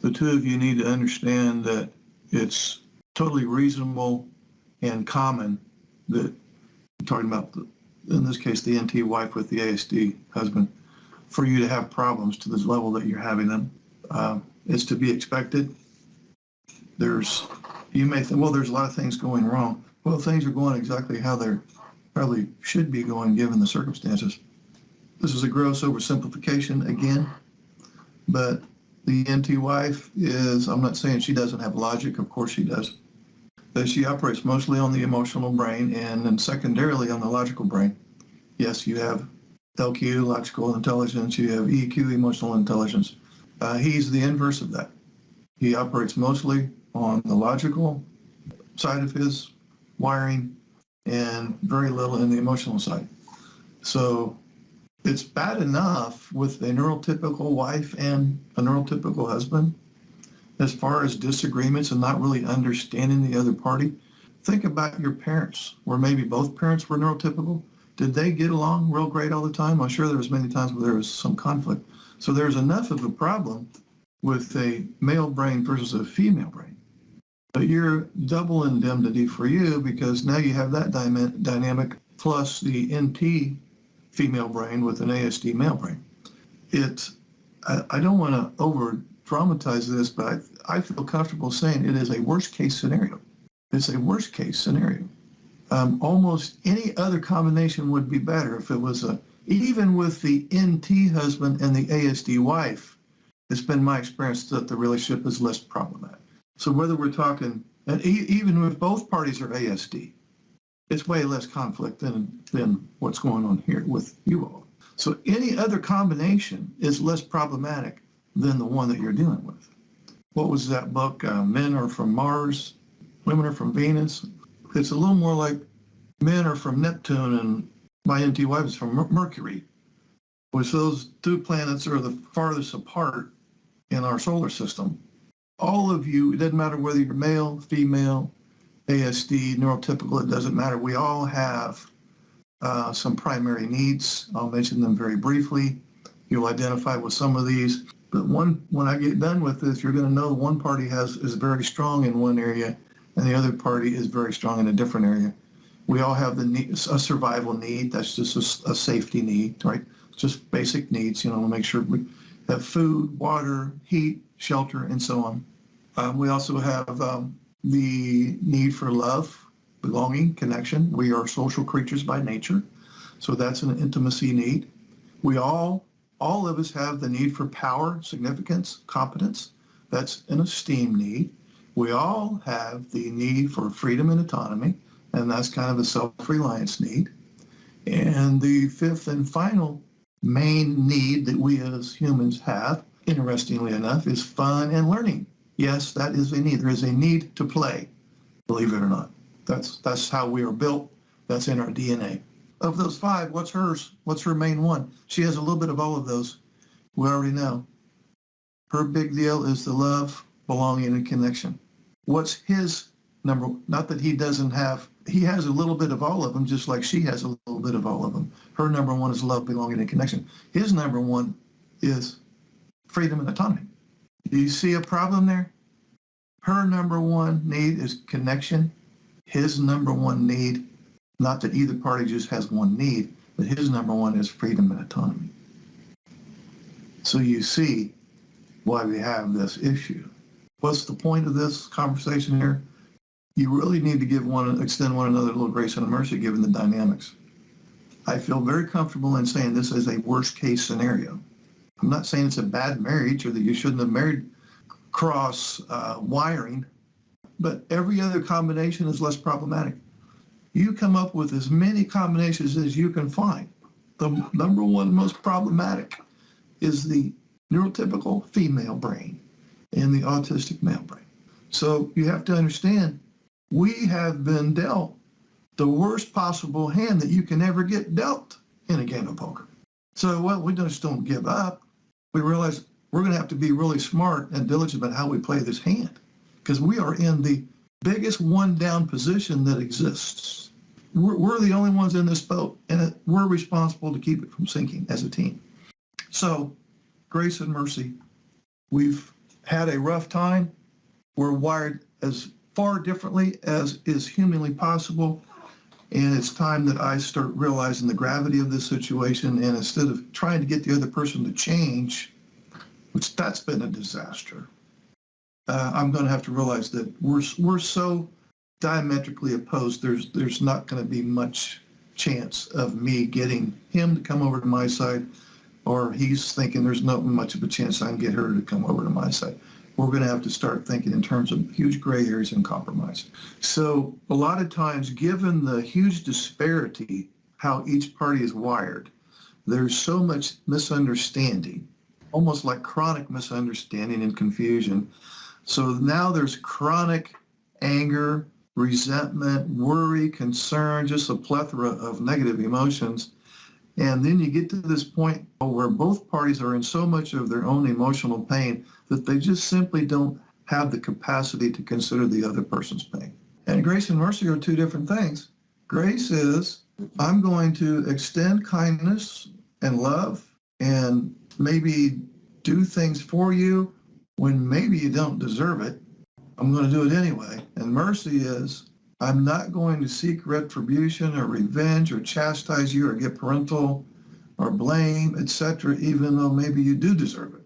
the two of you need to understand that it's totally reasonable and common that, talking about, in this case, the NT wife with the ASD husband, for you to have problems to this level that you're having them. It's to be expected. You may think, well, there's a lot of things going wrong. Well, things are going exactly how they probably should be going given the circumstances. This is a gross oversimplification again, but the NT wife is, I'm not saying she doesn't have logic, of course she does, but she operates mostly on the emotional brain and then secondarily on the logical brain. Yes, you have LQ, logical intelligence, you have EQ, emotional intelligence. He's the inverse of that. He operates mostly on the logical side of his wiring and very little in the emotional side. So it's bad enough with a neurotypical wife and a neurotypical husband as far as disagreements and not really understanding the other party. Think about your parents, where maybe both parents were neurotypical. Did they get along real great all the time? I'm sure there was many times where there was some conflict. So there's enough of a problem with a male brain versus a female brain. But you're double indemnity for you because now you have that dynamic plus the NT female brain with an ASD male brain. I don't want to over dramatize this, but I feel comfortable saying it is a worst case scenario. It's a worst case scenario. Almost any other combination would be better if it was even with the NT husband and the ASD wife, it's been my experience that the relationship is less problematic. So whether we're talking, and even if both parties are ASD, it's way less conflict than what's going on here with you all. So any other combination is less problematic than the one that you're dealing with. What was that book? Men are from Mars, women are from Venus. It's a little more like men are from Neptune and my NT wife is from Mercury, which those two planets are the farthest apart in our solar system. All of you, it doesn't matter whether you're male, female, ASD, neurotypical, it doesn't matter. We all have some primary needs. I'll mention them very briefly. You'll identify with some of these. But when I get done with this, you're going to know one party is very strong in one area and the other party is very strong in a different area. We all have a survival need. That's just a safety need, right? Just basic needs, to make sure we have food, water, heat, shelter, and so on. We also have the need for love, belonging, connection. We are social creatures by nature, so that's an intimacy need. We all of us have the need for power, significance, competence. That's an esteem need. We all have the need for freedom and autonomy, and that's kind of a self-reliance need. And the fifth and final main need that we as humans have, interestingly enough, is fun and learning. Yes, that is a need. There is a need to play, believe it or not. That's how we are built. That's in our DNA. Of those five, what's hers? What's her main one? She has a little bit of all of those. We already know. Her big deal is the love, belonging, and connection. What's his number? Not that he doesn't have, he has a little bit of all of them, just like she has a little bit of all of them. Her number one is love, belonging, and connection. His number one is freedom and autonomy. Do you see a problem there? Her number one need is connection. His number one need, not that either party just has one need, but his number one is freedom and autonomy. So you see why we have this issue. What's the point of this conversation here? You really need to extend one another a little grace and mercy given the dynamics. I feel very comfortable in saying this is a worst case scenario. I'm not saying it's a bad marriage or that you shouldn't have married cross wiring, but every other combination is less problematic. You come up with as many combinations as you can find. The number one most problematic is the neurotypical female brain and the autistic male brain. So you have to understand, we have been dealt the worst possible hand that you can ever get dealt in a game of poker. So, we just don't give up. We realize we're going to have to be really smart and diligent about how we play this hand because we are in the biggest one-down position that exists. We're the only ones in this boat, and we're responsible to keep it from sinking as a team. So, grace and mercy. We've had a rough time. We're wired as far differently as is humanly possible. And it's time that I start realizing the gravity of this situation. And instead of trying to get the other person to change, which that's been a disaster, I'm going to have to realize that we're so diametrically opposed. There's not going to be much chance of me getting him to come over to my side, or he's thinking there's not much of a chance I can get her to come over to my side. We're going to have to start thinking in terms of huge gray areas and compromise. So a lot of times, given the huge disparity, how each party is wired, there's so much misunderstanding, almost like chronic misunderstanding and confusion. So now there's chronic anger, resentment, worry, concern, just a plethora of negative emotions. And then you get to this point where both parties are in so much of their own emotional pain that they just simply don't have the capacity to consider the other person's pain. And grace and mercy are two different things. Grace is, I'm going to extend kindness and love and maybe do things for you when maybe you don't deserve it. I'm going to do it anyway. And mercy is, I'm not going to seek retribution or revenge or chastise you or get parental or blame, etc., even though maybe you do deserve it.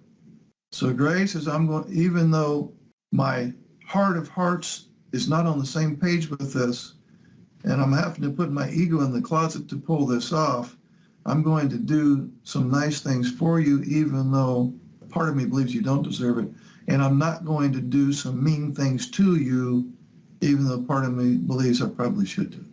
So grace is, even though my heart of hearts is not on the same page with this, and I'm having to put my ego in the closet to pull this off, I'm going to do some nice things for you, even though part of me believes you don't deserve it. And I'm not going to do some mean things to you, even though part of me believes I probably should do.